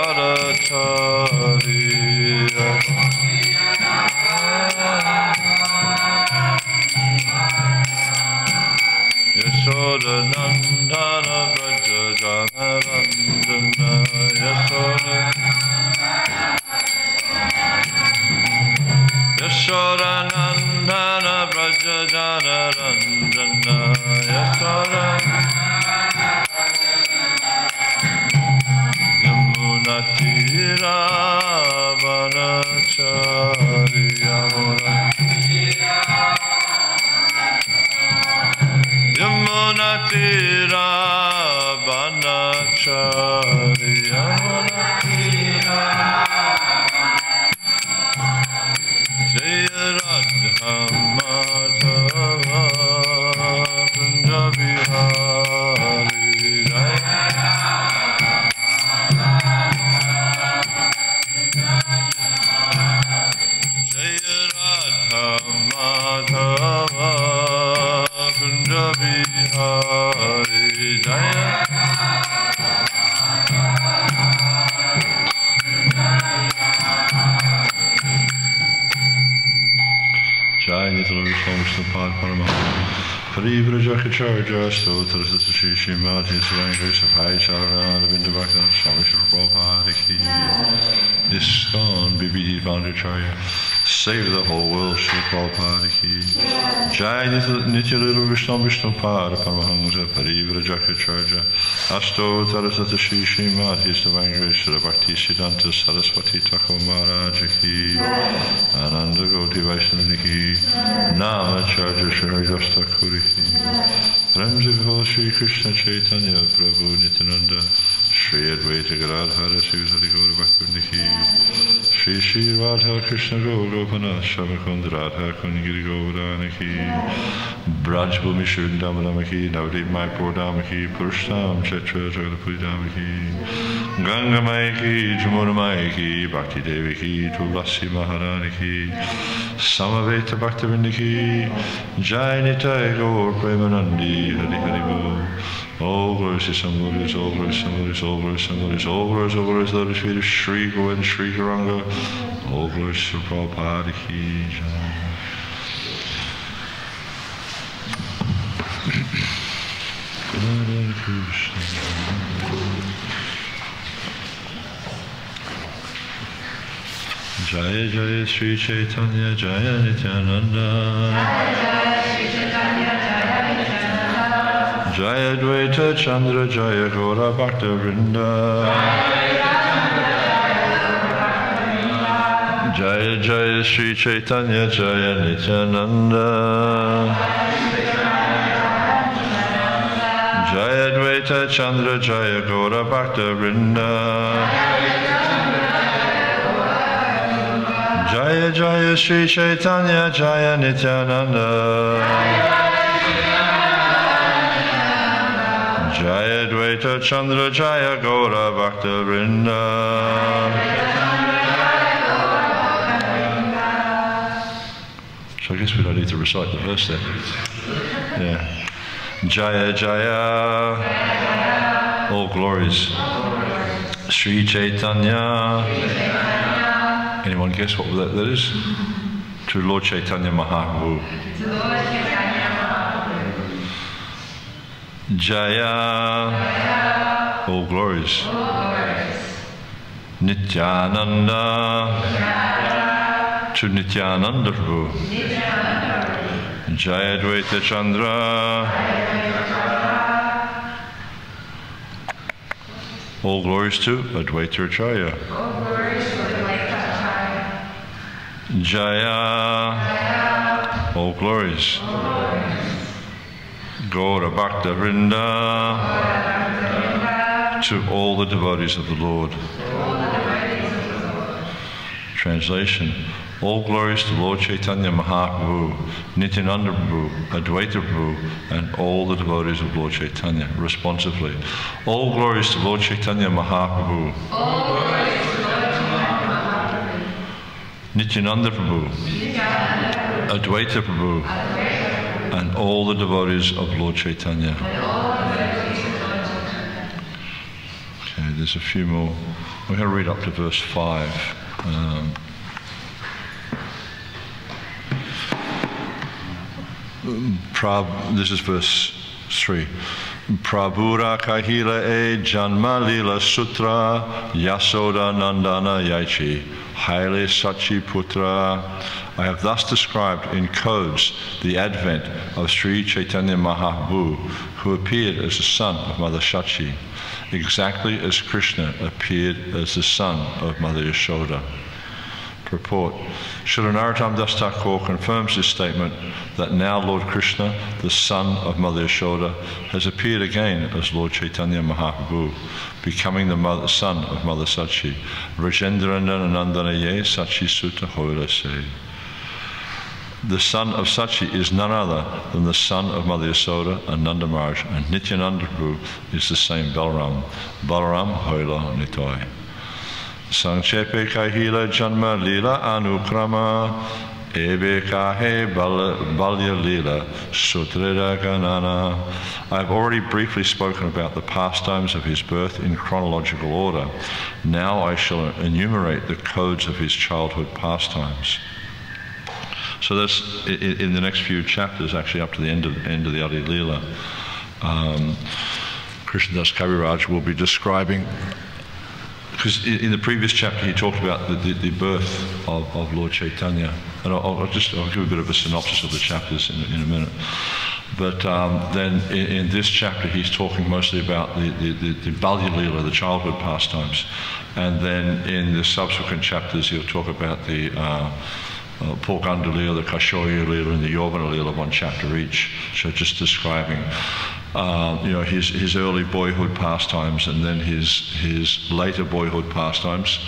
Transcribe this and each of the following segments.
Radharacharya Yashodanandana Braja Janarandana Yashodanandana Braja Janarandana Yamunatira Vanacharya Yamunatira Vanacharya Jaya Radha Madhava Kunja Bihari Jaya Radha Madhava Kunja Bihari Jaya Jai Nitya Vishnu Pad Paramahansa Parivrajakacarya Stotra Sri Srimati Srivangasa Bhaichara Vindavaka Swami Shri Prabhupada Ki ISKCON BBD Vandacharya Save the whole world Shri Prabhupada Ki Jai Nitya Vishnu Pad Paramahansa Parivrajakacarya Stotra Sri Srimati Srivangasa Bhakti Siddhanta Saraswati Thakur Maharaj Ki Ananda Gauti Vaishnava Ki Namacharya Shri Thakur Premji Bhava Shri Krishna Caitanya Prabhu Nityananda Shri Advaita Gadadhara Shri Sati Gaura Bhaktivinoda Ki Shri Shri Radha Krishna Gopana Shamakund Radha Kundgiri Govardhana Ki Braj Bhumi Shrindamana Ki Navadip Mayapur Dhamma Ki Purushtam Chetra Jagadapuri Dhamma Ki Ganga Maya Ki Jamuna Maya Ki Bhakti Devi Ki Tulasi Maharani Ki Samaveta Bhaktivinoda Ki Jai Nitai Gaur Premanandi Hari Hari Bol all glories to some glories, all glories, some glories, all glories, some glories, all glories, all glories, all glories, Sri Sri Govind, Sri Garanga, all glories to Prabhupada Ki Jai. Hare Krishna. Jaya Jaya Sri Caitanya Jaya Nityananda Jaya Dvaita Chandra Jaya Gaura Bhakta Vrinda Jaya Jaya Sri Caitanya Jaya Nityananda Jaya Dvaita Chandra Jaya Gaura Bhakta Vrinda Jaya Jaya Sri Caitanya Jaya Nityananda Jaya Dvaita Chandra Jaya Gaura Bhakta Vrinda So I guess we don't need to recite the verse then. Yeah. Jaya Jaya all glories Sri Caitanya. Anyone guess what that is? To Lord Chaitanya Mahaprabhu. Jaya, all glories. Nityananda, to Nityananda Prabhu. Jaya Dvaita Chandra, all glories to Advaita Acharya. Jaya, all glories. Gaura Bhakta Vrinda, to all the devotees of the Lord. Translation. All glories to Lord Chaitanya Mahaprabhu, Nityananda Prabhu, Advaita Prabhu, and all the devotees of Lord Chaitanya, responsively. All glories to Lord Chaitanya Mahaprabhu, Nityananda Prabhu, Advaita Prabhu, and all the devotees of Lord Chaitanya. Okay, there's a few more. We're going to read up to verse 5. This is verse 3. Prabhura kahila e janma lila sutra yasoda nandana yaichi haile sachi putra. I have thus described in codes the advent of Sri Caitanya Mahaprabhu, who appeared as the son of Mother Shachi, exactly as Krishna appeared as the son of Mother Yashoda. Purport. Srila Narottam Das Thakur confirms this statement that now Lord Krishna, the son of Mother Yashoda, has appeared again as Lord Caitanya Mahaprabhu, becoming the son of Mother Sachi. Rajendrandana Nandanaye Sachi Sutta Hoila Se. The son of Sachi is none other than the son of Mother Yasoda and Nanda Maharaj, and Nityananda Prabhu is the same Balaram. Balaram Hoila Nitoy. Sanchepe kahila janma lila anukrama ebe kahe balya lila sutreda ganana. I have already briefly spoken about the pastimes of his birth in chronological order. Now I shall enumerate the codes of his childhood pastimes. So that's in the next few chapters, actually up to the end of the Adi-lila. Krishnadas Kaviraj will be describing, because in the previous chapter he talked about the birth of Lord Chaitanya, and I'll give a bit of a synopsis of the chapters in a minute. But then in this chapter he's talking mostly about the Balya-lila, the childhood pastimes, and then in the subsequent chapters he'll talk about the Purganda-lila, the Kashoya-lila, and the Yavana-lila, one chapter each. So just describing his early boyhood pastimes, and then his later boyhood pastimes,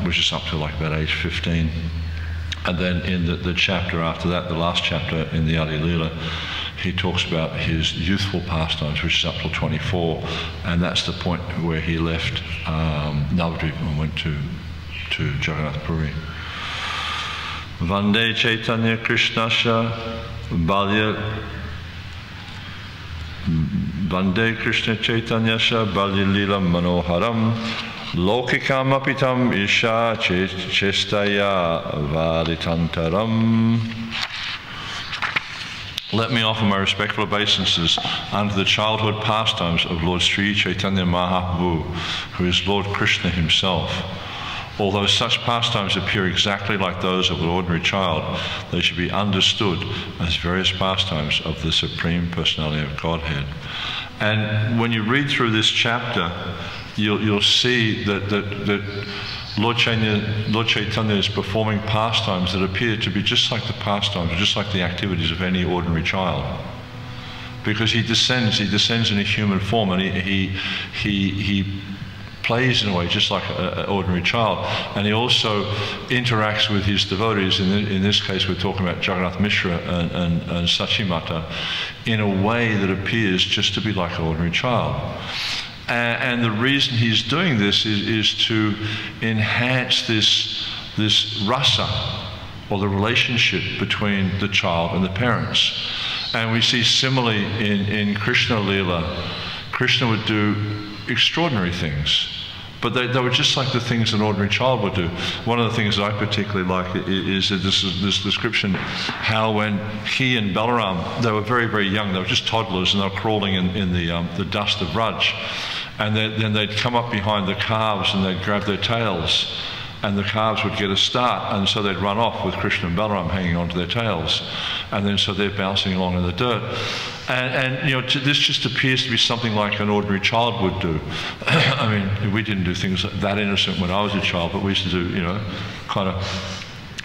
which is up to like about age 15. And then in the chapter after that, the last chapter in the Adi-lila, he talks about his youthful pastimes, which is up till 24, and that's the point where he left Navadvip and went to Jagannath Puri. Vande Chaitanya Krishnasya Balya Vande Krishna Chaitanyasya Balya-lila Manoharam Lokikam apitam isha chestaya valitantaram. Let me offer my respectful obeisances unto the childhood pastimes of Lord Sri Caitanya Mahaprabhu, who is Lord Krishna himself. Although such pastimes appear exactly like those of an ordinary child, they should be understood as various pastimes of the Supreme Personality of Godhead. And when you read through this chapter, you'll see that Lord Chaitanya is performing pastimes that appear to be just like the pastimes, just like the activities of any ordinary child. Because he descends in a human form, and he plays in a way just like an ordinary child, and he also interacts with his devotees. In this case, we're talking about Jagannath Mishra and Sachimata, in a way that appears just to be like an ordinary child. And the reason he's doing this is to enhance this rasa, or the relationship between the child and the parents. And we see similarly in Krishna Lila, Krishna would do extraordinary things, but they were just like the things an ordinary child would do. One of the things that I particularly like is this description how when he and Balaram, they were very, very young, they were just toddlers, and they were crawling in the dust of Raj, and then they'd come up behind the calves and they'd grab their tails, and the calves would get a start, and so they'd run off with Krishna and Balaram hanging onto their tails, and then so they're bouncing along in the dirt. And this just appears to be something like an ordinary child would do. I mean, we didn't do things that innocent when I was a child, but we used to do, kind of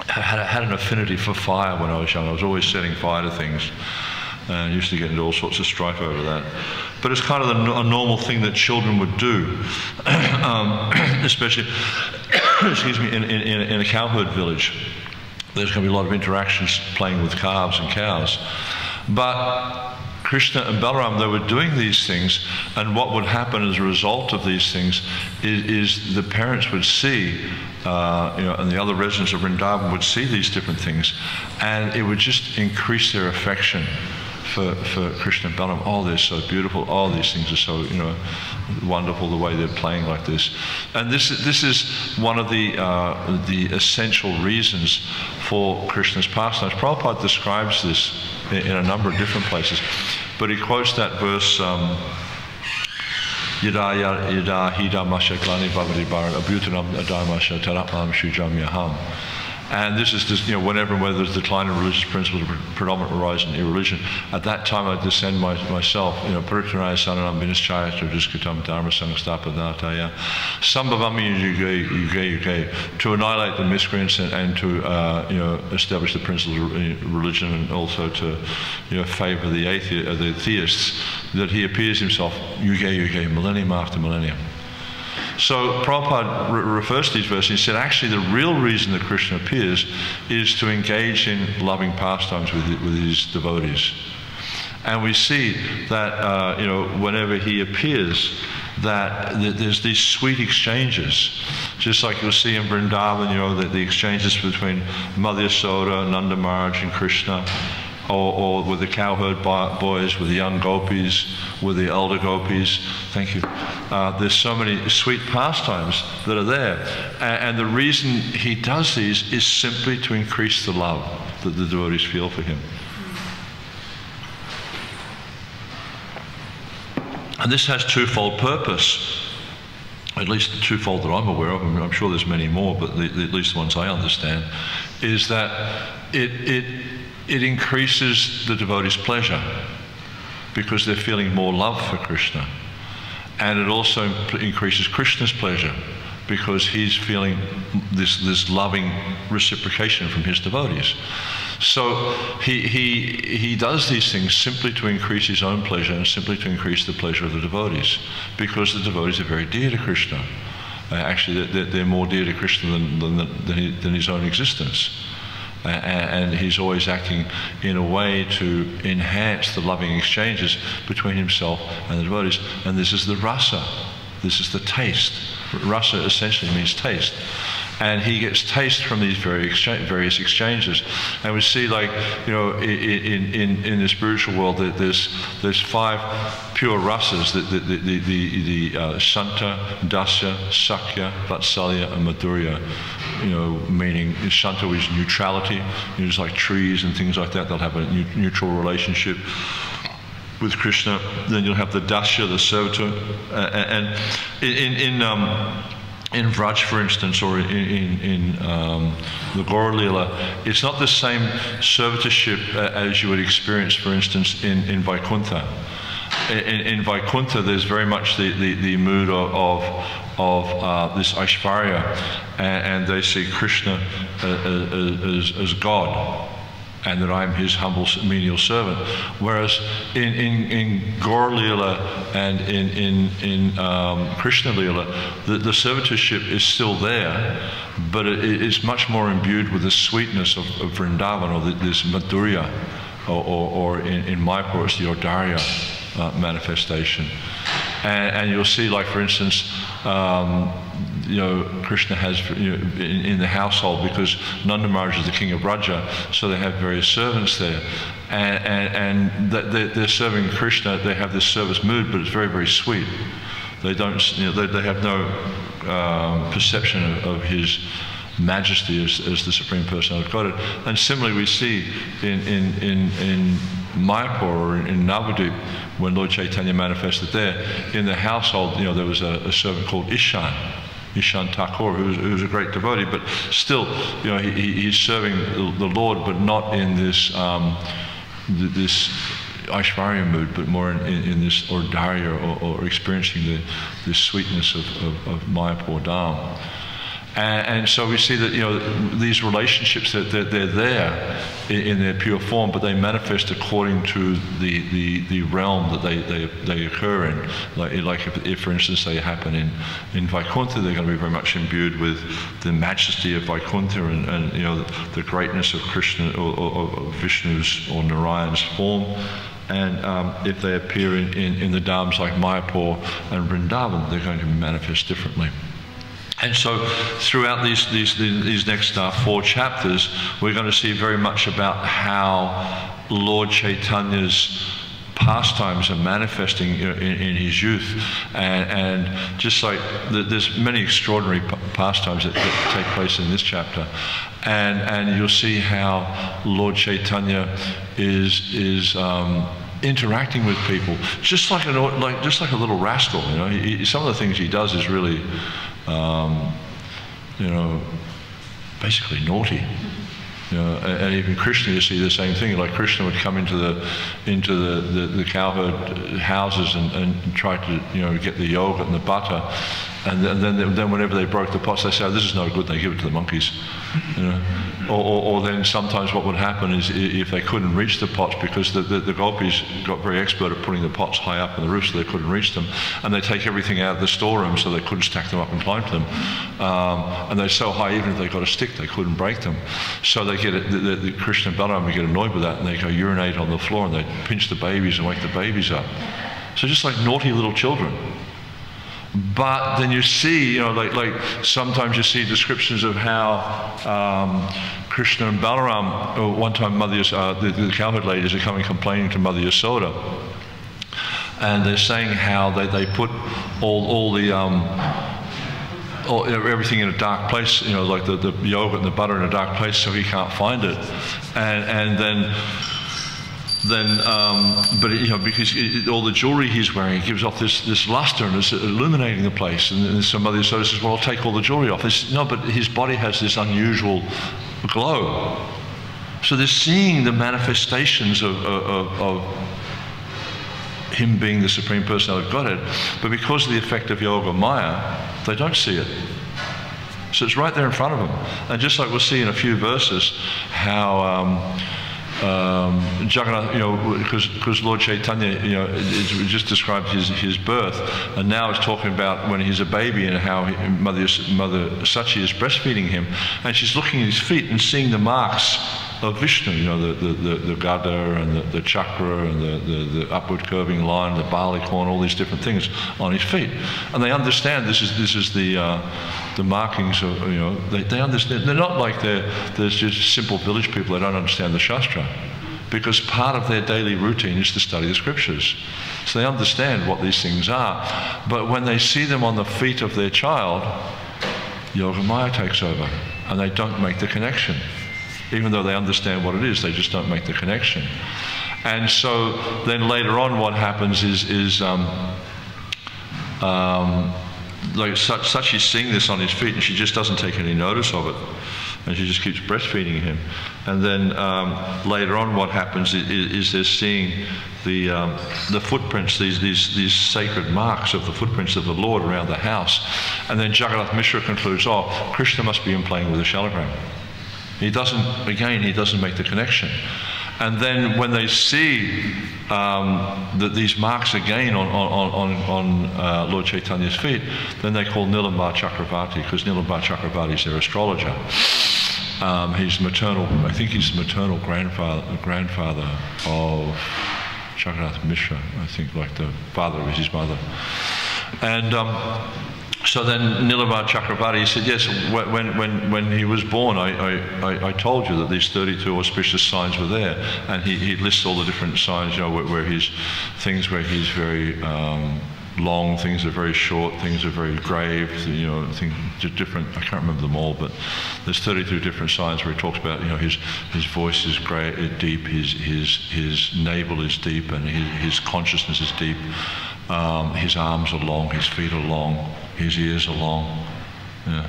had an affinity for fire when I was young. I was always setting fire to things, and used to get into all sorts of strife over that. But it's kind of a normal thing that children would do, especially, excuse me, in a cowherd village. There's going to be a lot of interactions playing with calves and cows. But Krishna and Balaram, they were doing these things, and what would happen as a result of these things is the parents would see, and the other residents of Vrindavan would see these different things, and it would just increase their affection for Krishna and Balaram. Oh, they're so beautiful. Oh, these things are so, you know, wonderful the way they're playing like this. And this is one of the essential reasons for Krishna's pastimes. Prabhupada describes this in a number of different places, but he quotes that verse, Yada hida masha glani bhavati bharat abhutanam adamasha taratmam shujam yaham. And this is just, you know, whenever and whether there's decline in religious principles, predominant rise in irreligion, at that time I descend myself, you know, Paritranaya Sananam Vinischaya Tradiskatam Dharma Sangstapadataya Sambhavami Yuge to annihilate the miscreants and to, you know, establish the principles of religion, and also to, you know, favor the theists, that he appears himself Yuge, millennium after millennium. So Prabhupada refers to these verses. He said, actually, the real reason that Krishna appears is to engage in loving pastimes with his devotees. And we see that, you know, whenever he appears, that there's these sweet exchanges. Just like you'll see in Vrindavan, you know, the exchanges between Mother Yasoda, Nanda Maharaj, and Krishna, or with the cowherd boys, with the young gopis, with the elder gopis. Thank you. There's so many sweet pastimes that are there. And the reason he does these is simply to increase the love that the devotees feel for him. And this has twofold purpose, at least the twofold that I'm aware of. I'm sure there's many more, but at least the ones I understand, is that it increases the devotees' pleasure because they're feeling more love for Krishna. And it also increases Krishna's pleasure because he's feeling this loving reciprocation from his devotees. So he does these things simply to increase his own pleasure and simply to increase the pleasure of the devotees, because the devotees are very dear to Krishna. Actually, they're more dear to Krishna than his own existence. And he's always acting in a way to enhance the loving exchanges between himself and the devotees. And this is the rasa. This is the taste. Rasa essentially means taste. And he gets taste from these various exchanges. And we see, like, you know, in the spiritual world, that there's 5 pure rasas, the Shanta, Dasya, Sakya, Vatsalya, and Madhurya. You know, meaning Shanta is neutrality. You know, it's like trees and things like that. They'll have a neutral relationship with Krishna. Then you'll have the Dasya, the servitor, and in Vraj, for instance, or in the Gaur-lila, it's not the same servitorship as you would experience, for instance, in Vaikuntha. In Vaikuntha, there's very much the mood of this Aishvarya, and they see Krishna as God, and that I'm his humble menial servant. Whereas in Gaur-lila and in Krishna-lila, the servitorship is still there, but it is much more imbued with the sweetness of Vrindavan, or this Madhurya, or in Mayapur it's the Audarya manifestation. And you'll see, like, for instance, you know, Krishna has, you know, in the household, because Nanda Maharaj is the king of Braja, so they have various servants there, and they're serving Krishna. They have this service mood, but it's very, very sweet. They don't, you know, they have no perception of his majesty as the Supreme Personality of Godhead. And similarly, we see in Mayapur or in Navadvip, when Lord Caitanya manifested there, in the household, you know, there was a servant called Ishan Thakur, who's a great devotee, but still, you know, he's serving the Lord, but not in this this Aishvarya mood, but more in this Audarya, or experiencing the sweetness of Mayapur Dham. And so we see that, you know, these relationships, that they're there in their pure form, but they manifest according to the realm that they occur in. Like if for instance they happen in Vaikuntha, they're going to be very much imbued with the majesty of Vaikuntha and you know, the greatness of Krishna or Vishnu's or Narayan's form. And if they appear in the dhams like Mayapur and Vrindavan, they're going to manifest differently. And so throughout these next 4 chapters, we're going to see very much about how Lord Chaitanya's pastimes are manifesting in his youth, and just like there's many extraordinary pastimes that take place in this chapter, and you'll see how Lord Chaitanya is interacting with people just like a little rascal. You know, some of the things he does is really, you know, basically naughty. You know, and even Krishna, you see the same thing. Like Krishna would come into the cowherd houses and try to, you know, get the yogurt and the butter, and then whenever they broke the pots, they say, "Oh, this is no good." They give it to the monkeys. You know, or then sometimes what would happen is if they couldn't reach the pots because the gopis got very expert at putting the pots high up on the roof so they couldn't reach them, and they take everything out of the storeroom so they couldn't stack them up and climb to them, and they're so high even if they got a stick they couldn't break them. So they get the Krishna and Balaram would get annoyed with that, and they go urinate on the floor and they pinch the babies and wake the babies up. So just like naughty little children. But then you see, you know, like sometimes you see descriptions of how Krishna and Balaram, one time the cowherd ladies are coming complaining to Mother Yasoda, and they're saying how they put everything in a dark place, you know, like the yogurt and the butter in a dark place so he can't find it, and then but you know, because all the jewelry he's wearing, it gives off this luster and it's illuminating the place. And then some other sort of says, "Well, I'll take all the jewelry off." No, but his body has this unusual glow. So they're seeing the manifestations of him being the Supreme Personality of Godhead, but because of the effect of Yoga Maya, they don't see it. So it's right there in front of them. And just like we'll see in a few verses how Jagannath, you know, because Lord Chaitanya, you know, it just described his birth, and now it's talking about when he's a baby and how Mother Sachi is breastfeeding him, and she's looking at his feet and seeing the marks of Vishnu, you know, the Gada and the chakra and the upward curving line, the barley corn, all these different things on his feet, and they understand this is the markings of, you know, they understand. They're not like there's just simple village people. They don't understand the Shastra, because part of their daily routine is to study the scriptures. So they understand what these things are. But when they see them on the feet of their child, Yoga Maya takes over, and they don't make the connection. Even though they understand what it is, they just don't make the connection. And so then later on what happens is like Sachi's seeing this on his feet, and she just doesn't take any notice of it, and she just keeps breastfeeding him. And then later on what happens is they're seeing the footprints, these sacred marks of the footprints of the Lord around the house. And then Jagannath Mishra concludes, oh, Krishna must be playing with a shalagram. He doesn't make the connection. And then when they see that these marks again on Lord Chaitanya's feet, then they call Nilambar Chakravarti, because Nilambar Chakravarti is their astrologer. He's maternal, I think he's the maternal grandfather of Jagannath Mishra, I think, like the father of his mother. And so then Nilambar Chakravarti said, yes, when he was born, I told you that these 32 auspicious signs were there. And he lists all the different signs, you know, where he's very long, things are very short, things are very grave, you know, things different. I can't remember them all, but there's 32 different signs where he talks about, you know, his voice is deep, his navel is deep, and his consciousness is deep. His arms are long, his feet are long, his ears are long, you know,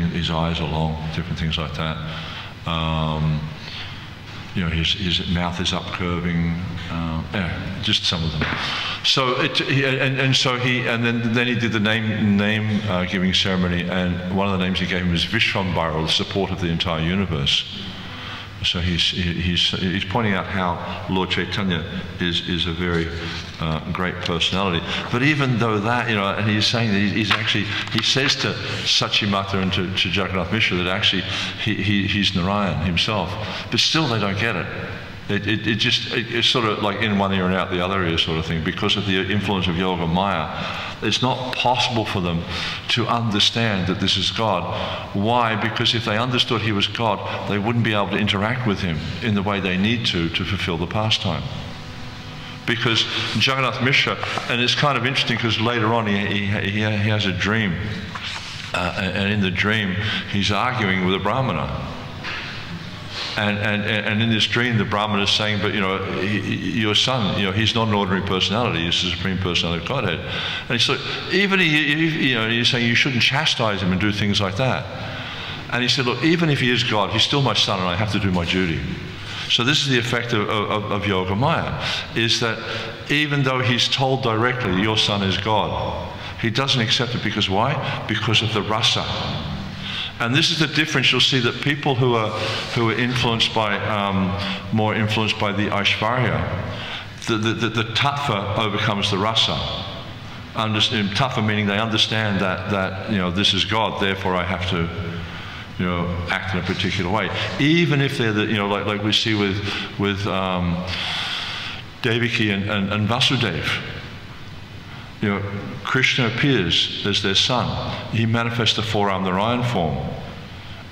his eyes are long, different things like that. You know, his mouth is up curving, yeah, just some of them. So then he did the name giving ceremony, and one of the names he gave him is Vishvambara, the support of the entire universe. So he's pointing out how Lord Chaitanya is a very great personality. But even though that, you know, and he's saying that he says to Sachimata and to Jagannath Mishra that actually he's Narayan himself. But still they don't get it. It's sort of like in one ear and out the other ear sort of thing. Because of the influence of Yoga Maya, it's not possible for them to understand that this is God. Why? Because if they understood he was God, they wouldn't be able to interact with him in the way they need to fulfill the pastime. Because Jagannath Mishra, and it's kind of interesting because later on he has a dream, and in the dream he's arguing with a Brahmana. And in this dream, the Brahmana is saying, but your son, he's not an ordinary personality, he's the Supreme Personality of Godhead. And he's like, he's saying you shouldn't chastise him and do things like that. And he said, look, even if he is God, he's still my son and I have to do my duty. So this is the effect of Yoga Maya, is that even though he's told directly, your son is God, he doesn't accept it because why? Because of the rasa. And this is the difference. You'll see that people who are influenced by, more influenced by the Aishvarya, the tattva overcomes the rasa. Tattva meaning they understand that this is God, therefore I have to act in a particular way. Even if they're like we see with Devaki and Vasudeva. Krishna appears as their son. He manifests the four-armed Narayan form.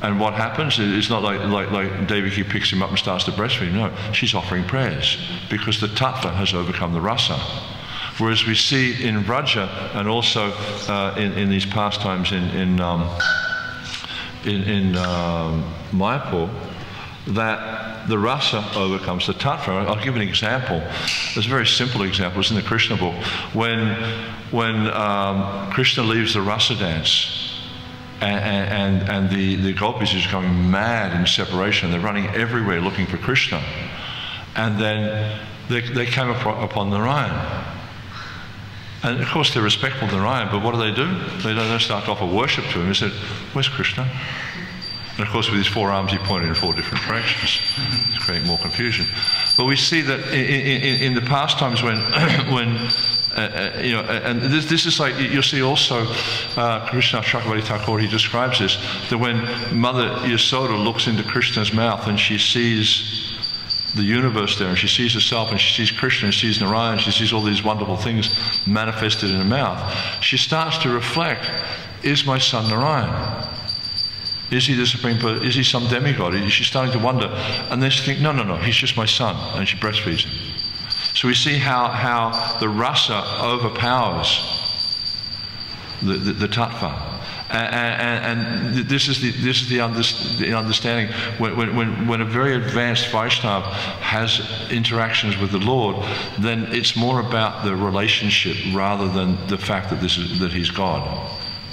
And what happens is it's not like Devaki picks him up and starts to breastfeed him. No, she's offering prayers because the tattva has overcome the rasa. Whereas we see in Vraja and also in these pastimes in Mayapur, that the rasa overcomes the tattva. I'll give an example. There's a very simple example. It's in the Krishna book. When Krishna leaves the rasa dance, and the gopis is going mad in separation. They're running everywhere looking for Krishna, and then they came upon Narayan. And of course they're respectful of Narayan, but what do? They don't start to offer worship to him. They said, "Where's Krishna?" And of course, with his four arms, he pointed in four different directions to create more confusion. But we see that in the pastimes and this is like, you'll see also, Krishna Chakravarti Thakur, he describes this, that when Mother Yasoda looks into Krishna's mouth and she sees the universe there, and she sees herself, and she sees Krishna, and she sees Narayan, she sees all these wonderful things manifested in her mouth, she starts to reflect, is my son Narayan? Is he the Supreme Person? Is he some demigod? She's starting to wonder. And then she thinks, no, he's just my son. And she breastfeeds him. So we see how the rasa overpowers the tattva. And this is the understanding. When a very advanced Vaishnava has interactions with the Lord, then it's more about the relationship rather than the fact that he's God.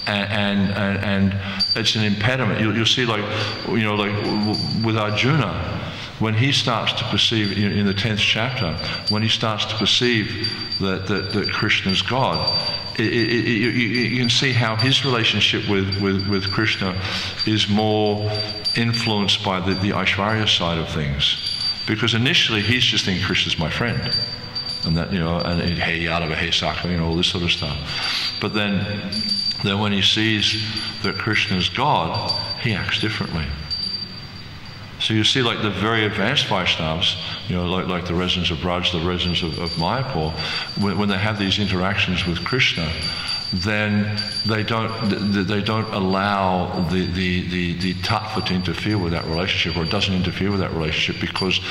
And it's an impediment. You'll see, like with Arjuna, when he starts to perceive in the 10th chapter, when he starts to perceive that Krishna's God, you can see how his relationship with Krishna is more influenced by the Aishvarya side of things, because initially he's just thinking Krishna's my friend, and that and hey Yadava, hey Sakha, all this sort of stuff. But then when he sees that Krishna's God, he acts differently. So you see, like the very advanced Vaishnavas, like the residents of Braj, the residents of Mayapur, when they have these interactions with Krishna, then they don't allow the tattva to interfere with that relationship, or it doesn't interfere with that relationship, because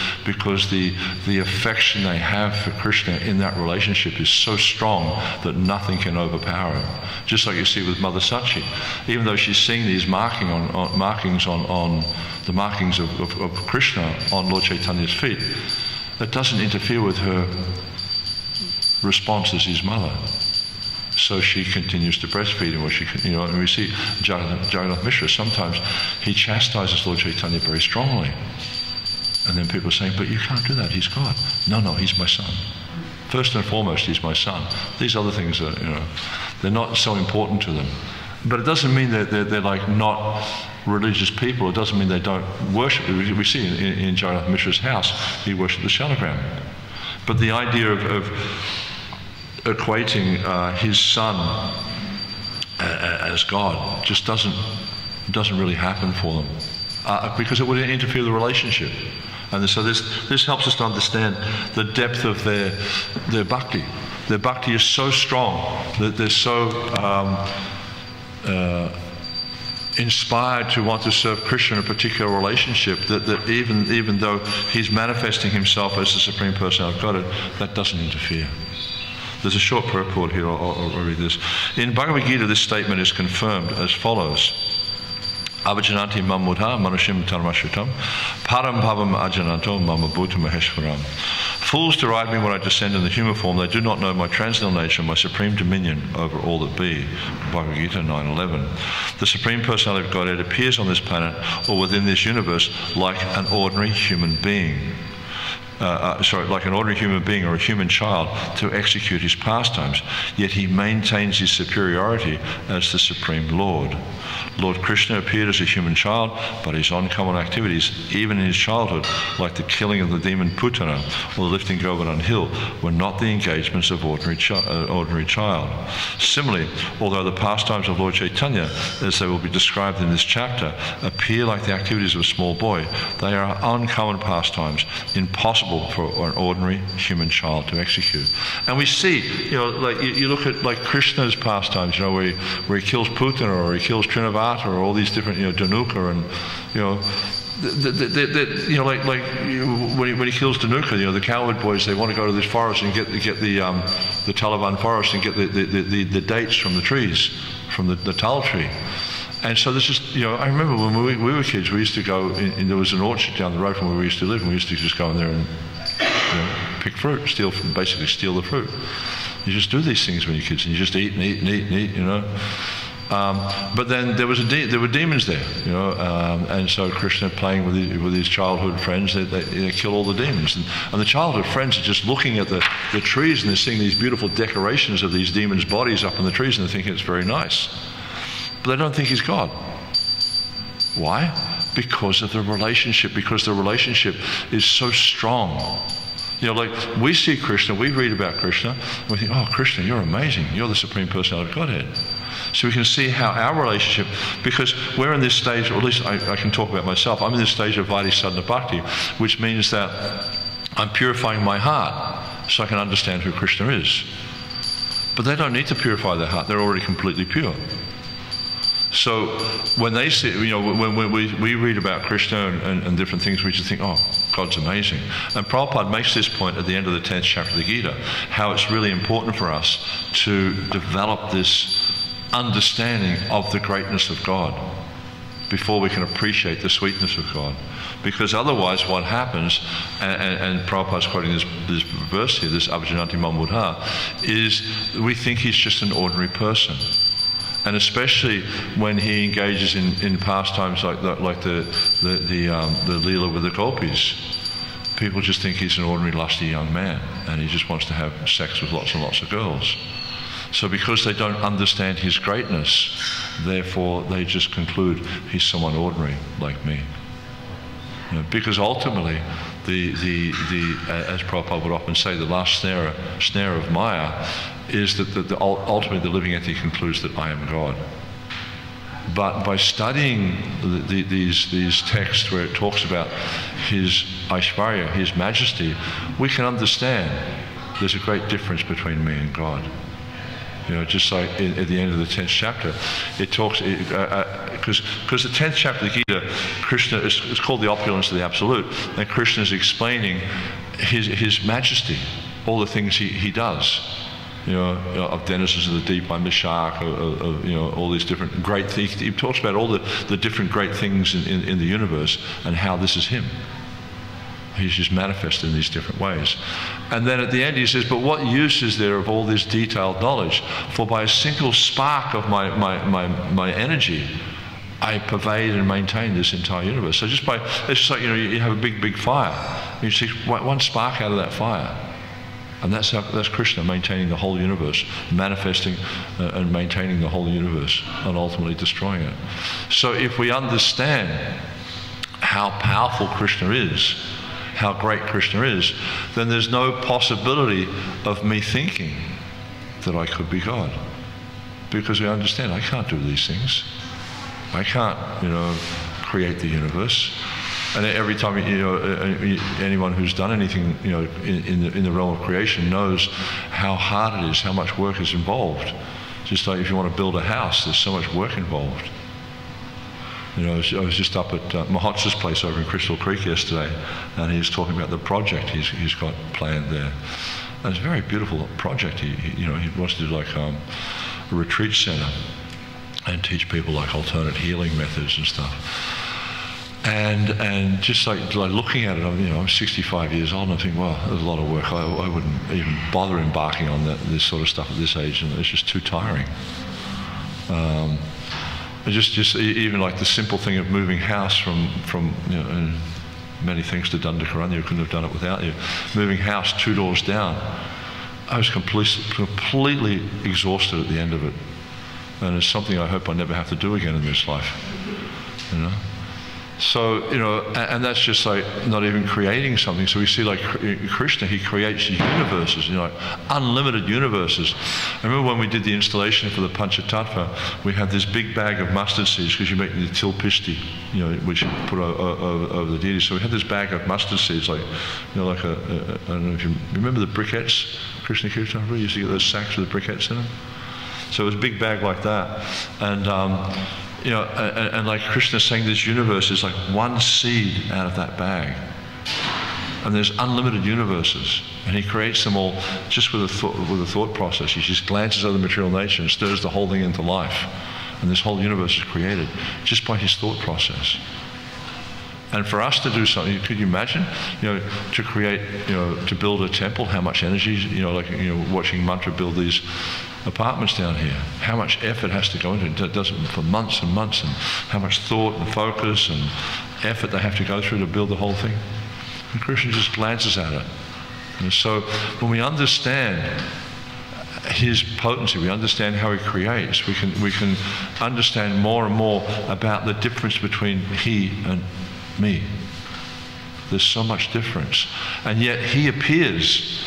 the affection they have for Krishna in that relationship is so strong that nothing can overpower it. Just like you see with Mother Sachi, even though she's seeing these markings on the markings of Krishna on Lord Chaitanya's feet, that doesn't interfere with her response as his mother. So she continues to breastfeed him, and we see Jagannath Mishra, sometimes he chastises Lord Chaitanya very strongly. And then people are saying, but you can't do that, he's God. No, he's my son. First and foremost, he's my son. These other things are, they're not so important to them. But it doesn't mean that they're like not religious people. It doesn't mean they don't worship. We see in Jagannath Mishra's house, he worshipped the shalagram. But the idea of equating his son as God just doesn't really happen for them, because it would interfere with the relationship. And so this helps us to understand the depth of their bhakti. Their bhakti is so strong that they're so inspired to want to serve Krishna in a particular relationship that even though he's manifesting himself as the Supreme Personality of Godhead, that doesn't interfere. There's a short purport here, I'll read this. In Bhagavad Gita, this statement is confirmed as follows. Avajananti mamudha manushim dharmashritam param bhavam ajananto mama bhuta maheshwaram. Fools deride me when I descend in the human form. They do not know my transcendental nature, my supreme dominion over all that be. Bhagavad Gita 9:11. The Supreme Personality of Godhead appears on this planet or within this universe like an ordinary human being. Like an ordinary human being or a human child to execute his pastimes, yet he maintains his superiority as the Supreme Lord. Lord Krishna appeared as a human child, but his uncommon activities, even in his childhood, like the killing of the demon Putana or the lifting Govardhan hill, were not the engagements of ordinary child. Similarly, although the pastimes of Lord Caitanya, as they will be described in this chapter, appear like the activities of a small boy, they are uncommon pastimes, impossible for an ordinary human child to execute. And we see, like you look at like Krishna's pastimes, where he kills Putana or he kills Trinavata or all these different, Dhanuka, and when he kills Dhanuka, the cowherd boys, they want to go to this forest and get the Taliban forest and get the dates from the trees, from the tal tree. And so this is, I remember when we were kids, we used to go, there was an orchard down the road from where we used to live, and we used to just go in there and pick fruit, basically steal the fruit. You just do these things when you're kids, and you just eat and eat and eat and eat, But then there were demons there, and so Krishna playing with his childhood friends, they kill all the demons. And the childhood friends are just looking at the trees, and they're seeing these beautiful decorations of these demons' bodies up in the trees, and they're thinking it's very nice. But they don't think he's God. Why? Because of the relationship, because the relationship is so strong. Like we see Krishna, we read about Krishna, and we think, oh, Krishna, you're amazing. You're the Supreme Personality of Godhead. So we can see how our relationship, because we're in this stage, or at least I can talk about myself, I'm in this stage of Vaidhi Sadhana Bhakti, which means that I'm purifying my heart so I can understand who Krishna is. But they don't need to purify their heart, they're already completely pure. So when they see, when we read about Krishna and different things, we just think, oh, God's amazing. And Prabhupada makes this point at the end of the 10th chapter of the Gita, how it's really important for us to develop this understanding of the greatness of God before we can appreciate the sweetness of God. Because otherwise what happens, and Prabhupada's quoting this verse here, this Avajananti Mamudha, is we think he's just an ordinary person. And especially when he engages in pastimes like the Lila with the gopis, people just think he's an ordinary lusty young man, and he just wants to have sex with lots and lots of girls. So because they don't understand his greatness, therefore they just conclude he's someone ordinary like me. Because ultimately, as Prabhupada would often say, the last snare of Maya is that ultimately the living entity concludes that I am God. But by studying these texts where it talks about his Aishvarya, his majesty, we can understand there's a great difference between me and God. Just like at the end of the 10th chapter, it talks, because the 10th chapter of the Gita, Krishna, it's called the opulence of the Absolute, and Krishna is explaining his majesty, all the things he does. Of denizens of the deep, I'm the shark, all these different great things. He talks about all the different great things in the universe and how this is him. He's just manifested in these different ways. And then at the end he says, but what use is there of all this detailed knowledge? For by a single spark of my energy, I pervade and maintain this entire universe. So it's just like, you have a big fire. You see one spark out of that fire. And that's Krishna maintaining the whole universe, manifesting and maintaining the whole universe, and ultimately destroying it. So if we understand how powerful Krishna is, how great Krishna is, then there's no possibility of me thinking that I could be God. Because we understand I can't do these things. I can't, create the universe. And every time, anyone who's done anything, in the realm of creation knows how hard it is, how much work is involved. Just like if you want to build a house, there's so much work involved. I was just up at Mahotsa's place over in Crystal Creek yesterday, and he was talking about the project he's got planned there. And it's a very beautiful project. He wants to do like a retreat center and teach people like alternate healing methods and stuff. And just like looking at it, I'm 65 years old, and I think, well, there's a lot of work. I wouldn't even bother embarking on this sort of stuff at this age, and it's just too tiring. Just even like the simple thing of moving house from and many thanks to Dunda Karanya, who couldn't have done it without you. Moving house 2 doors down, I was completely exhausted at the end of it, and it's something I hope I never have to do again in this life. So, and that's just like not even creating something. So we see like Krishna, he creates universes, unlimited universes. I remember when we did the installation for the Panchatattva, we had this big bag of mustard seeds, because you make the tilpishti, which you put over the deity. So we had this bag of mustard seeds, like, like I don't know if you remember the briquettes, Krishna Kirtan, you used to get those sacks with the briquettes in them. So it was a big bag like that. And, and like Krishna's saying, this universe is like one seed out of that bag. And there's unlimited universes. And he creates them all just with a thought process. He just glances over the material nature and stirs the whole thing into life. And this whole universe is created just by his thought process. And for us to do something, could you imagine, to create, to build a temple, how much energy, watching Mantra build these apartments down here, how much effort has to go into it. It does it for months and months, and how much thought and focus and effort they have to go through to build the whole thing. And Krishna just glances at it. And so when we understand his potency, we understand how he creates, we can understand more and more about the difference between he and me. There's so much difference. And yet he appears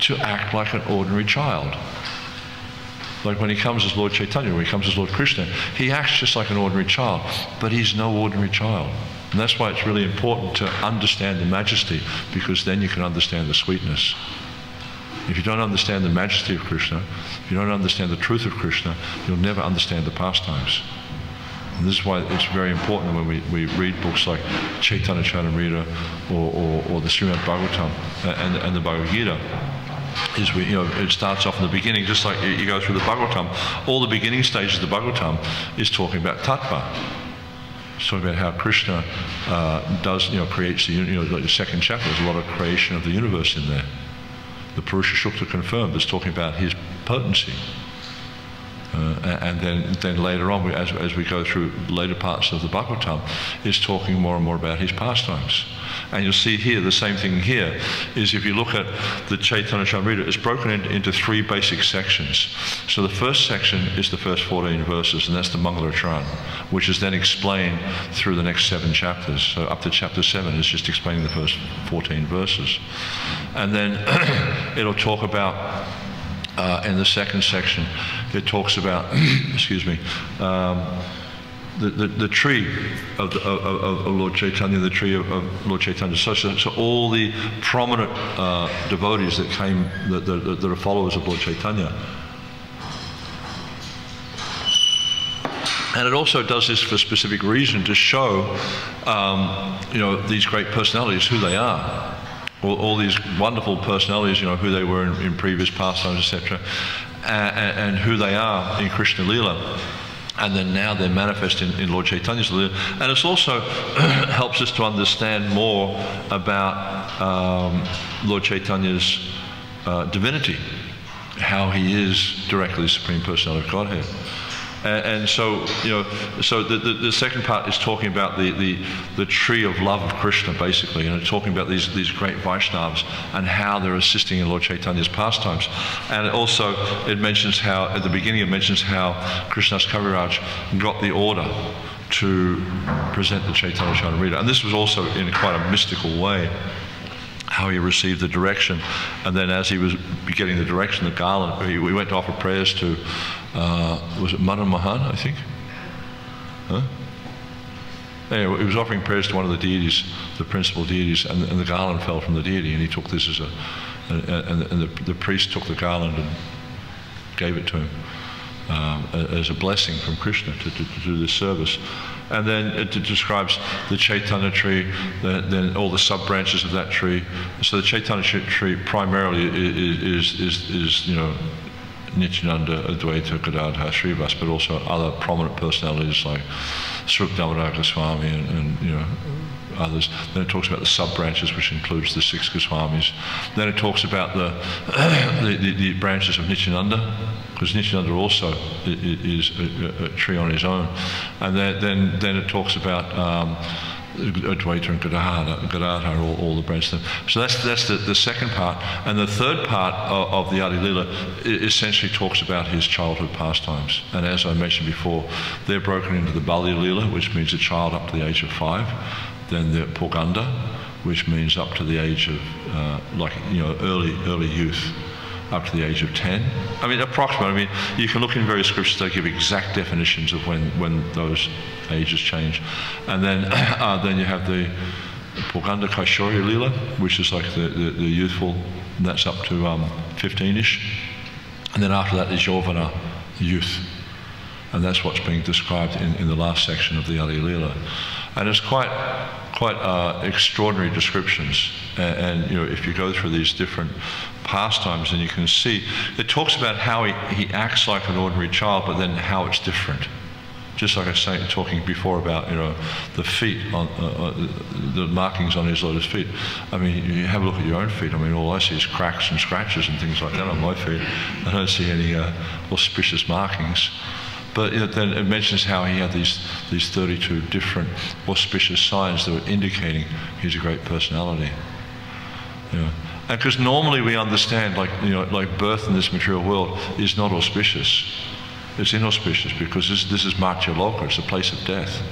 to act like an ordinary child. Like when he comes as Lord Caitanya, when he comes as Lord Krishna, he acts just like an ordinary child, but he's no ordinary child. And that's why it's really important to understand the majesty, because then you can understand the sweetness. If you don't understand the majesty of Krishna, if you don't understand the truth of Krishna, you'll never understand the pastimes. And this is why it's very important when we read books like Chaitanya Charitamrita or the Srimad Bhagavatam and the Bhagavad Gita. It starts off in the beginning, just like you go through the Bhagavatam. All the beginning stages of the Bhagavatam is talking about tattva. It's talking about how Krishna creates the second chapter. There's a lot of creation of the universe in there. The Purusha Sukta confirmed is talking about his potency. And then later on, as we go through later parts of the Bhagavatam, is talking more and more about his pastimes. And you'll see here, the same thing here, is if you look at the Chaitanya Charitamrita, it's broken into 3 basic sections. So the first section is the first 14 verses, and that's the Mangalacharan, which is then explained through the next 7 chapters. So up to chapter 7 is just explaining the first 14 verses. And then it'll talk about, in the second section, it talks about, excuse me, the tree of Lord Caitanya, the tree of Lord Caitanya. So all the prominent devotees that came, that are followers of Lord Caitanya. And it also does this for a specific reason, to show, these great personalities, who they are. All these wonderful personalities, who they were in previous pastimes, etc., and who they are in Krishna Lila. And then now they're manifest in Lord Chaitanya's Lila. And it also helps us to understand more about Lord Chaitanya's divinity, how he is directly the Supreme Personality of Godhead. And so, so the second part is talking about the tree of love of Krishna, basically, talking about these great Vaishnavas and how they're assisting in Lord Chaitanya's pastimes. And also, it mentions how, at the beginning, it mentions how Krishna's Kaviraj got the order to present the Chaitanya Charitamrita. And this was also in quite a mystical way, how he received the direction. And then as he was getting the direction, the garland, we went to offer prayers to, was it Madan Mahan, I think? Huh? anyway, he was offering prayers to one of the deities, the principal deities, and the garland fell from the deity, and he took this as the priest took the garland and gave it to him as a blessing from Krishna to do this service. And then it describes the Caitanya tree, then all the sub-branches of that tree. So the Caitanya tree primarily is you know, Nityananda, Advaita, Gadadhar, Srivas, but also other prominent personalities like Srup Damodar Goswami and you know, others. Then it talks about the sub-branches, which includes the 6 Goswamis. Then it talks about the branches of Nityananda, because Nityananda also is a tree on his own. And then it talks about Advaita and Gadadhar, all the branches. So that's the second part. And the third part of the Adi-lila essentially talks about his childhood pastimes. And as I mentioned before, they're broken into the Bali-lila, which means a child up to the age of 5. Then the Purganda, which means up to the age of, like, you know, early youth, up to the age of 10. I mean, approximately. I mean, you can look in various scriptures, they give exact definitions of when those ages change. And then you have the Purganda Kaishori Lila, which is like the youthful, and that's up to 15-ish. And then after that is Yovana, youth. And that's what's being described in the last section of the Adi-lila. And it's quite extraordinary descriptions. And you know, if you go through these different pastimes, and you can see, it talks about how he acts like an ordinary child, but then how it's different. Just like I was saying, talking before about, you know, the feet, on the markings on his lotus feet. I mean, you have a look at your own feet. I mean, all I see is cracks and scratches and things like that on my feet. I don't see any auspicious markings. But then it mentions how he had these 32 different auspicious signs that were indicating he's a great personality. You know. And because normally we understand, like, you know, like birth in this material world is not auspicious. It's inauspicious, because this is Martya Loka, it's a place of death.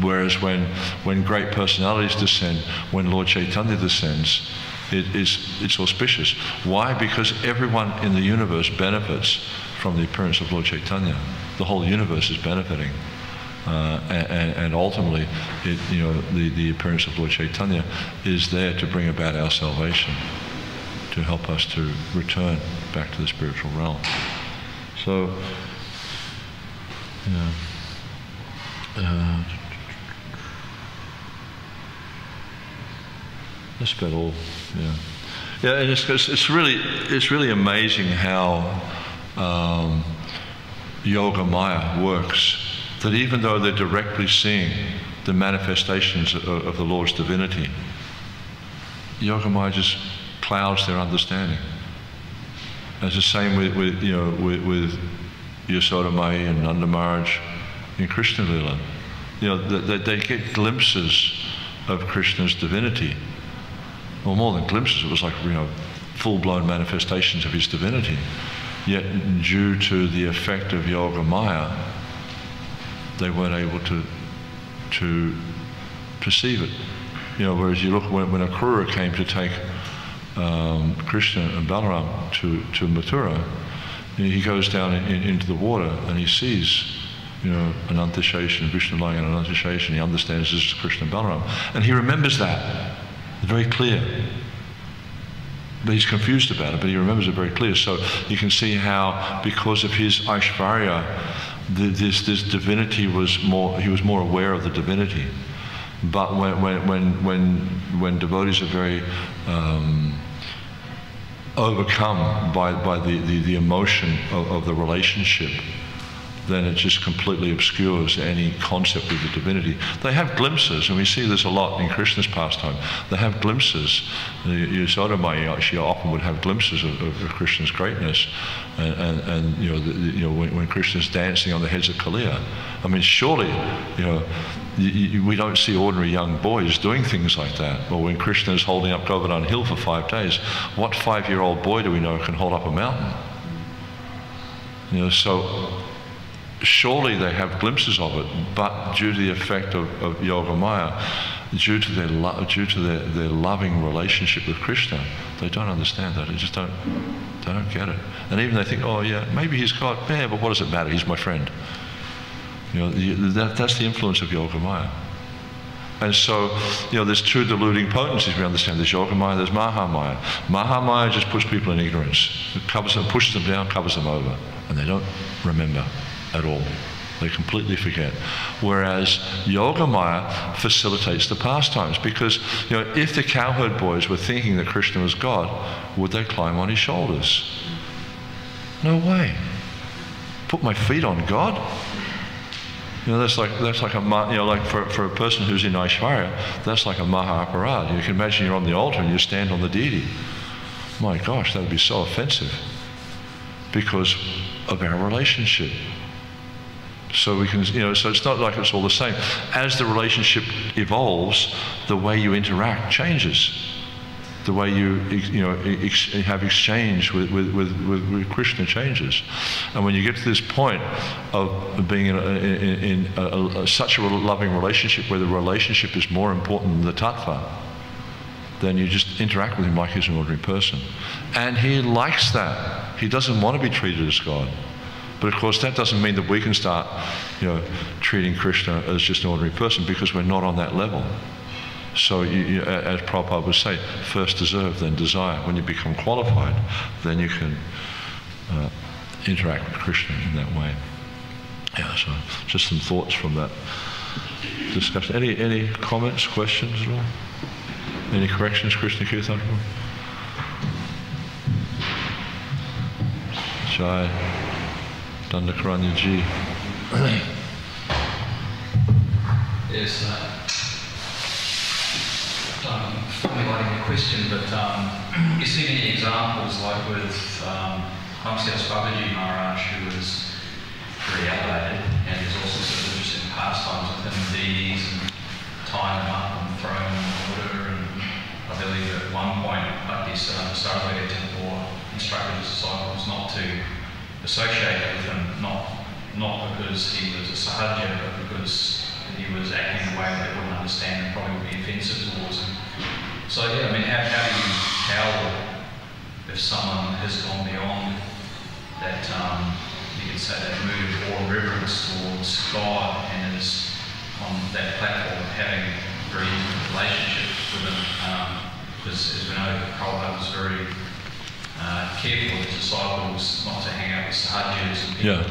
Whereas when great personalities descend, when Lord Chaitanya descends, it's auspicious. Why? Because everyone in the universe benefits from the appearance of Lord Chaitanya. The whole universe is benefiting. And ultimately, you know, the appearance of Lord Chaitanya is there to bring about our salvation, to help us to return back to the spiritual realm. So, yeah. That's about all. Yeah. Yeah, and it's really amazing how Yoga Maya works. That even though they're directly seeing the manifestations of the Lord's divinity, Yoga Maya just clouds their understanding. And it's the same with Yasoda Mai and Nanda Maharaj in Krishna Lila. You know, they get glimpses of Krishna's divinity. Well, more than glimpses, it was like, you know, full-blown manifestations of his divinity. Yet, due to the effect of Yoga Maya, they weren't able to perceive it. You know, whereas you look, when Akrura came to take Krishna and Balaram to Mathura, you know, he goes down into the water and he sees, you know, Anantasheshan, Vishnu lying on Anantasheshan. He understands this is Krishna and Balaram. And he remembers that, very clear. But he's confused about it, but he remembers it very clear. So you can see how, because of his Aishvarya, this divinity was more, he was more aware of the divinity. But when devotees are very overcome by the emotion of the relationship, then it just completely obscures any concept of the divinity. They have glimpses, and we see this a lot in Krishna's pastime. They have glimpses. Yasoda Mai, she often would have glimpses of Krishna's greatness, and you know, when Krishna's dancing on the heads of Kaliya. I mean, surely, you know, we don't see ordinary young boys doing things like that. Or when Krishna is holding up Govardhan Hill for 5 days, what 5-year-old boy do we know can hold up a mountain? You know, so surely they have glimpses of it, but due to the effect of Yoga Maya, due to their loving relationship with Krishna, they don't understand that. They just don't get it. And even they think, oh yeah, maybe he's God. Yeah, but what does it matter? He's my friend. You know, that's the influence of Yoga Maya. And so, there's two deluding potencies we understand. There's Yogamaya, there's Mahamaya. Mahamaya just puts people in ignorance. It covers them, pushes them down, covers them over. And they don't remember at all. They completely forget. Whereas Yogamaya facilitates the pastimes. Because, if the cowherd boys were thinking that Krishna was God, would they climb on his shoulders? No way. Put my feet on God? That's like for a person who's in Aishwarya, that's like a maha aparad. You can imagine you're on the altar and you stand on the deity. My gosh, that would be so offensive because of our relationship. So we can, so it's not like it's all the same. As the relationship evolves, the way you interact changes. The way you have exchange with Krishna changes. And when you get to this point of being in such a loving relationship where the relationship is more important than the tattva, then you just interact with him like he's an ordinary person. And he likes that. He doesn't want to be treated as God. But of course that doesn't mean that we can start treating Krishna as just an ordinary person, because we're not on that level. So, as Prabhupada would say, first deserve, then desire. When you become qualified, then you can interact with Krishna in that way. Yeah, so just some thoughts from that discussion. Any comments, questions at all? Any corrections, Krishna Kirtan? Jai Dandakaranya Ji. Yes. Formulating a question, but you see any examples like with Mamsias Babaji Maharaj, who was very elevated, and there's also sort of interesting pastimes with him, deities, and tying them up and throwing them in the water. And I believe at one point, like this Sarveda Temple instructed his disciples not to associate with him, not because he was a sahaja, but because he was acting in a way that they wouldn't understand and probably would be offensive towards him. So yeah, I mean, how do you tell if someone has gone beyond that, you could say that mood or reverence towards God and is on that platform having a very intimate relationship with him? Because as we know, Prabhupada was very careful with his disciples not to hang out with sahajas and people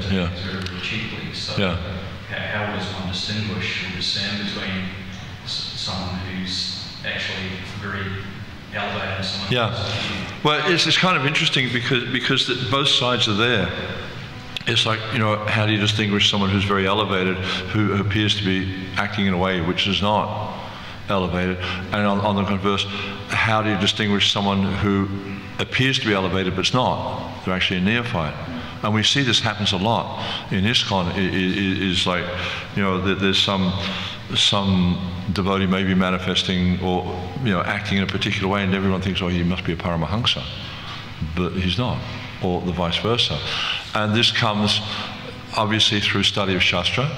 very cheaply. So how does one distinguish and discern between someone who's actually very elevated and someone who's... Well, it's kind of interesting because both sides are there. It's like, how do you distinguish someone who's very elevated, who appears to be acting in a way which is not elevated? And on the converse, how do you distinguish someone who appears to be elevated but's not? They're actually a neophyte. And we see this happens a lot in ISKCON. Is like, there's some devotee may be manifesting or acting in a particular way, and everyone thinks, oh, he must be a Paramahansa, but he's not, or the vice versa. And this comes obviously through study of Shastra.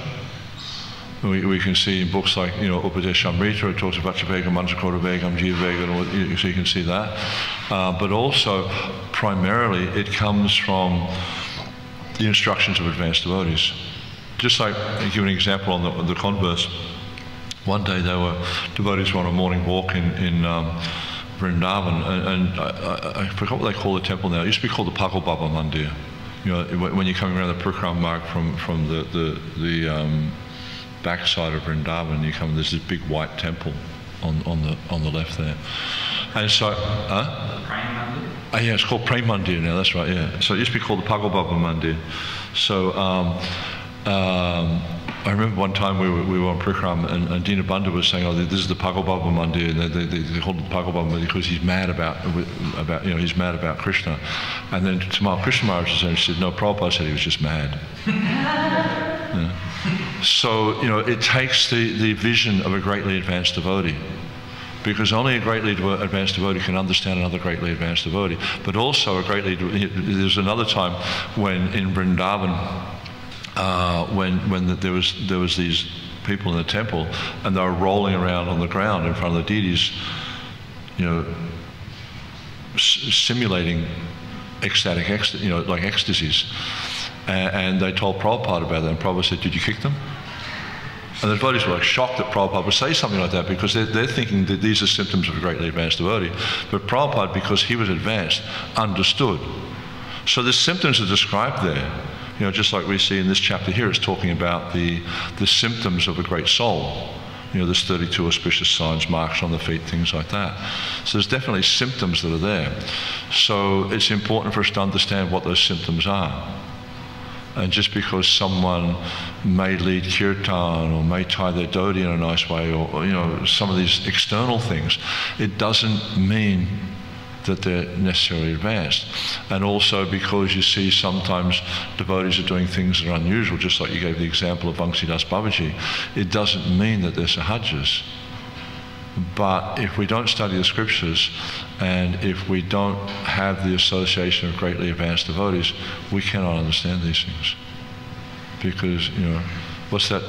We can see in books like Caitanya, it talks about Vegam, Manjakota Vegam, Jiva Vegam, so you can see that. But also, primarily, it comes from the instructions of advanced devotees. Just like, I'll give an example on the converse. One day devotees were on a morning walk in Vrindavan, and I forgot what they call the temple now. It used to be called the Pakal Baba Mandir. When you're coming around the Purikram Marg from the backside of Vrindavan, there's this big white temple on the left there. And so, yeah, it's called Prem Mandir now, that's right, yeah. So it used to be called the Pakal Baba Mandir. So I remember one time we were on Prikram, and Dina Bandhu was saying, oh, this is the Pakal Baba Mandir, and they called it the Pakal Baba Mandir because he's mad about he's mad about Krishna. And then Tamal Krishna Maharaj said, no, Prabhupada said he was just mad. So, it takes the vision of a greatly advanced devotee, because only a greatly advanced devotee can understand another greatly advanced devotee. But also there's another time when in Vrindavan, when there was these people in the temple, and they were rolling around on the ground in front of the deities, simulating ecstatic, like ecstasies. And they told Prabhupada about that, and Prabhupada said, did you kick them? And the devotees were like shocked that Prabhupada would say something like that, because they're thinking that these are symptoms of a greatly advanced devotee. But Prabhupada, because he was advanced, understood. So the symptoms are described there. Just like we see in this chapter here, it's talking about the symptoms of a great soul. There's 32 auspicious signs, marks on the feet, things like that. So there's definitely symptoms that are there. So it's important for us to understand what those symptoms are. And just because someone may lead kirtan or may tie their dhoti in a nice way, or some of these external things, it doesn't mean that they're necessarily advanced. And also because you see sometimes devotees are doing things that are unusual, just like you gave the example of Vangsidas Babaji, it doesn't mean that they're sahajas. But if we don't study the scriptures, and if we don't have the association of greatly advanced devotees, we cannot understand these things. Because, what's that?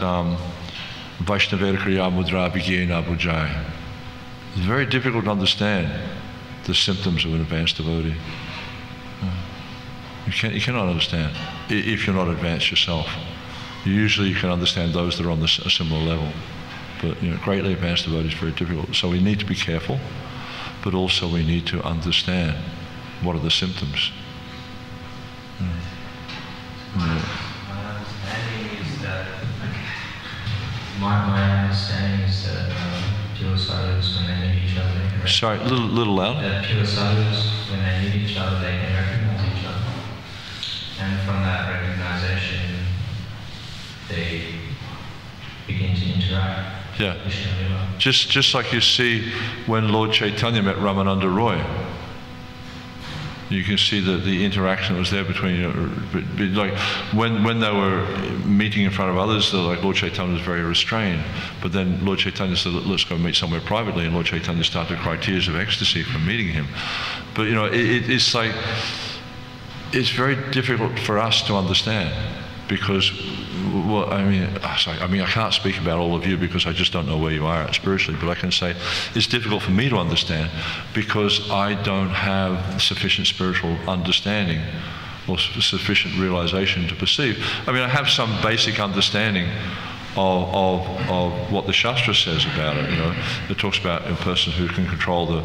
Vaishnavera Kriya Mudra Vigena Bujai. It's very difficult to understand the symptoms of an advanced devotee. You cannot understand if you're not advanced yourself. Usually you can understand those that are on a similar level. But greatly advanced devotees is very difficult. So we need to be careful, but also we need to understand what are the symptoms. My understanding is that pure sadhus, when they meet each other, sorry, a little louder. That pure sadhus, when they meet each other, they can recognize each other. And from that recognition, they begin to interact. Yeah. Just like you see when Lord Caitanya met Ramananda Roy. You can see that the interaction was there between, like when they were meeting in front of others, like Lord Chaitanya was very restrained. But then Lord Chaitanya said, let's go meet somewhere privately, and Lord Chaitanya started to cry tears of ecstasy from meeting him. But it's like, it's very difficult for us to understand, because, well, I can't speak about all of you because I just don't know where you are at spiritually, but I can say it's difficult for me to understand because I don't have sufficient spiritual understanding or sufficient realization to perceive. I have some basic understanding of what the Shastra says about it. It talks about a person who can control the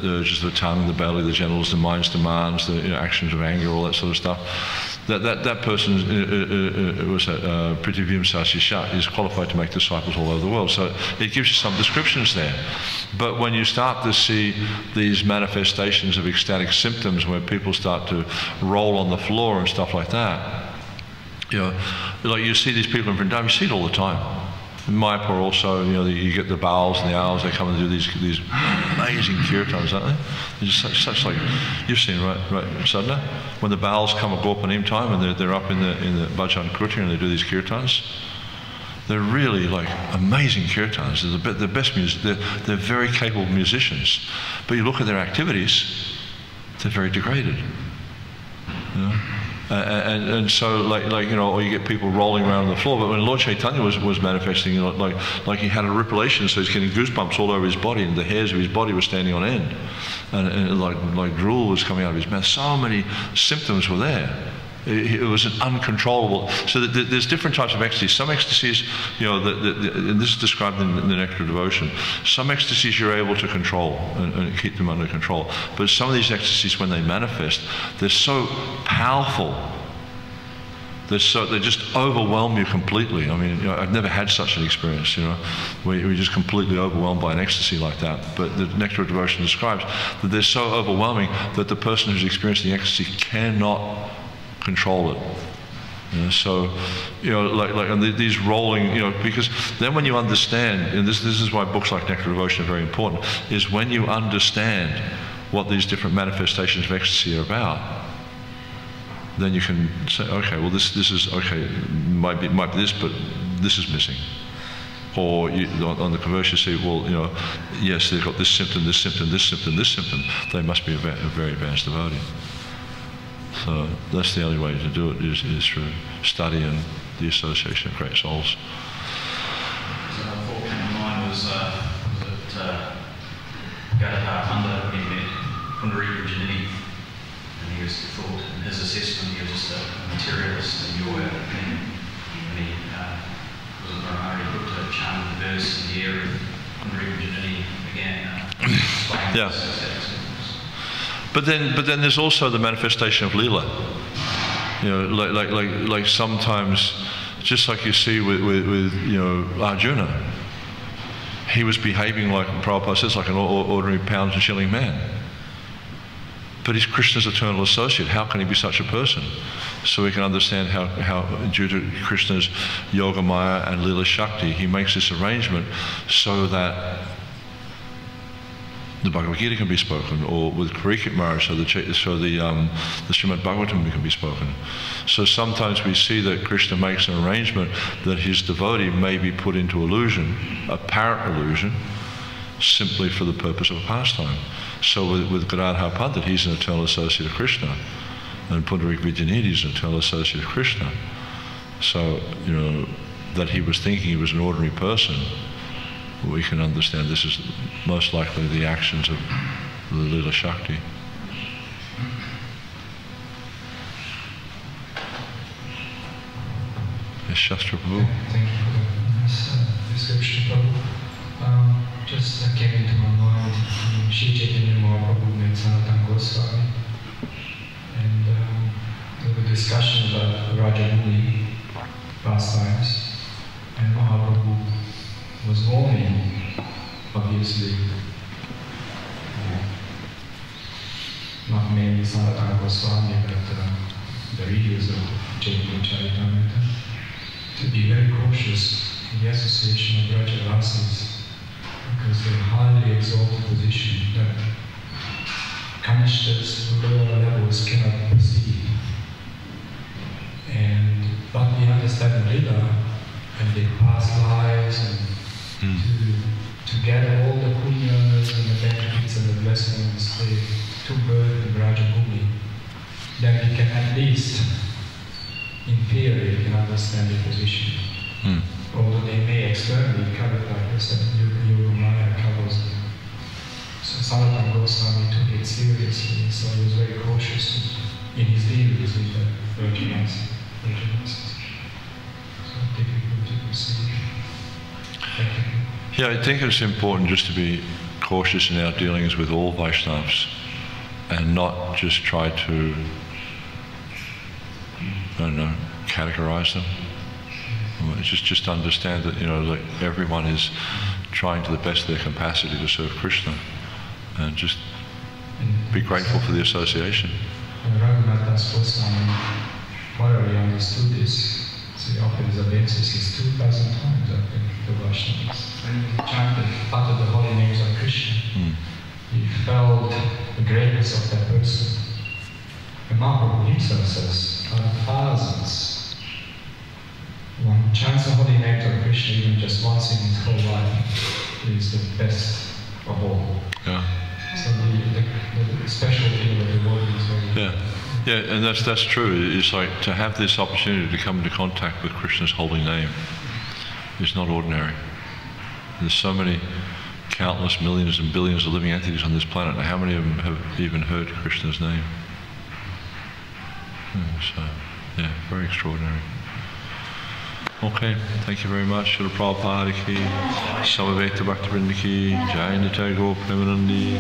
urges of the tongue, the belly, the genitals, the mind's demands, the actions of anger, all that sort of stuff. That person was Prithivimsa Sisha, is qualified to make disciples all over the world. So it gives you some descriptions there. But when you start to see these manifestations of ecstatic symptoms where people start to roll on the floor and stuff like that, like you see these people in Vrindavan, you see it all the time. In Mayapur also, you get the Baals and the Owls, they come and do these amazing kirtans, don't they? They're just such like, you've seen, right, Sadhana? When the Baals come at Gorpanim time and they're up in the Bhajan Kruti and they do these kirtans, they're really like amazing kirtans. They're the best music. They're very capable musicians. But you look at their activities, they're very degraded. And so, or you get people rolling around on the floor. But when Lord Chaitanya was manifesting, like he had a ripulation, so he's getting goosebumps all over his body, and the hairs of his body were standing on end, and like drool was coming out of his mouth. So many symptoms were there. It was an uncontrollable. So there's different types of ecstasy. Some ecstasies, and this is described in the Nectar of Devotion. Some ecstasies you're able to control and keep them under control. But some of these ecstasies, when they manifest, they're so powerful. They just overwhelm you completely. I've never had such an experience, where you're just completely overwhelmed by an ecstasy like that. But the Nectar of Devotion describes that they're so overwhelming that the person who's experiencing the ecstasy cannot control it. And these rolling, because then when you understand, and this is why books like Nectar of Devotion are very important, is when you understand what these different manifestations of ecstasy are about, then you can say, okay, well this is okay, might be this, but this is missing. Or on the converse you see, well, yes, they've got this symptom, this symptom, this symptom, this symptom. They must be a very advanced devotee. So that's the only way to do it, is through study and the association of great souls. So a thought came to mind was that Gadaha he met Pundarika Janini, and he thought in his assessment he was just a materialist and you were, and he was it Maharaj put the chant verse in the air of Pundarika again, explaining Yeah. this. But then there's also the manifestation of lila. You know, like sometimes, just like you see with you know, Arjuna, he was behaving like, Prabhupada says, like an ordinary pound and shilling man. But he's Krishna's eternal associate. How can he be such a person? So we can understand how due to Krishna's Yoga Maya and Lila Shakti, he makes this arrangement so that the Bhagavad Gita can be spoken, or with Parikshit Maharaj, so the Srimad Bhagavatam can be spoken. So sometimes we see that Krishna makes an arrangement that his devotee may be put into illusion, apparent illusion, simply for the purpose of a pastime. So with Gadadhar Pandit, he's an eternal associate of Krishna, and Pundarik Vidyanidhi is an eternal associate of Krishna. So, you know, that he was thinking he was an ordinary person, we can understand this is most likely the actions of the Lila Shakti. Yes, Shastra Prabhu. Thank you for the nice description, Prabhu. Just came into my mind, Shri Caitanya Mahaprabhu met Sanatana Goswami, and there was a discussion about Rajamuli pastimes, and Mahaprabhu was warning, obviously, not mainly Sanatana Goswami, but the readers of Caritamrita, to be very cautious in the association of Rajavasis, because they're highly exalted position that Kanishtas, lower levels, cannot perceive. But we understand Lila, and they pass lives and to gather all the punyas and the benefits and the blessings they took birth in Rajabhumi, then we can at least, in theory, we can understand their position. Although they may externally cover, like I said, Yoga Maya covers them. So Sanatana Goswami took it seriously, so he was very cautious in his dealings with the Vajanas. So difficult to perceive. Yeah, I think it's important just to be cautious in our dealings with all Vaishnavas and not just try to, I don't know, categorize them. Just understand that, you know, like everyone is trying to the best of their capacity to serve Krishna, and just be grateful for the association. Raghunath Das Goswami thoroughly understood this. So he offered his obeisances 2,000 times up in the Vaishnavas. When he chanted, uttered the holy names of Krishna, he felt the greatness of that person. And Mahaprabhu himself says, out of thousands, one chants the holy names of Krishna even just once in his whole life is the best of all. Yeah. So the specialty of the word is very... Yeah, and that's true. It's like to have this opportunity to come into contact with Krishna's holy name is not ordinary. There's so many, countless millions and billions of living entities on this planet. Now, how many of them have even heard Krishna's name? So, yeah, very extraordinary. Okay, thank you very much. Srila Prabhupada ki, Samaveta Bhaktivinoda ki, Jai Nitya Gaur Premanandi.